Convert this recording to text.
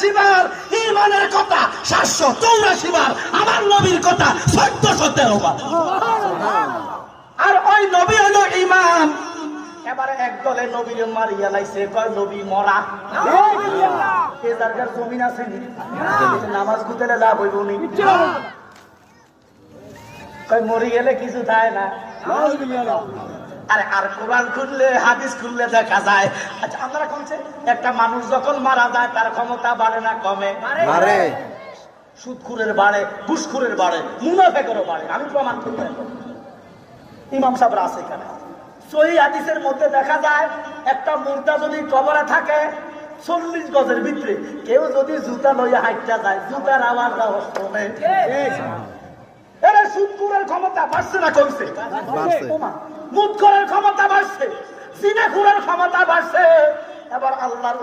84 বার ঈমানের কথা, 784 বার আমার নবীর কথা, 1413 বার। আর ওই নবী হলো ইমাম। এবারে এক দলে নবীর মারিয়া লাইছে, কয় নবী মরা। এ জায়গার জমিন আছে নি, নামাজ গুতেলে লাভ হইব নি? কয় মরি গেলে কিছু থাকে না। আরে আর কোরআন খুললে হাদিস খুললে দেখা যায়। আচ্ছা আমরা কোনছে একটা মানুষ যখন মারা যায় তার ক্ষমতা বাড়ে না কমে? বাড়ে। সুদখুরের বাড়ে, ঘুষখুরের বাড়ে, মুনাফেকেরও বাড়ে। আমি প্রমাণ করতে ইমাম সাহেবরা আছে এখানে। সহিহ হাদিসের মধ্যে দেখা যায় একটা মুর্দা যদি কবরে থাকে 40 গজের ভিতরে, কেউ যদি জুতা লইয়া হাইটা যায়, জুতার আওয়াজ শোনে। এরা সুদখুরের ক্ষমতা বাড়ছে না কমছে? মুদখুরের ক্ষমতা বাড়ছে, জিনাখুরের ক্ষমতা বাড়ছে। এবার আল্লাহর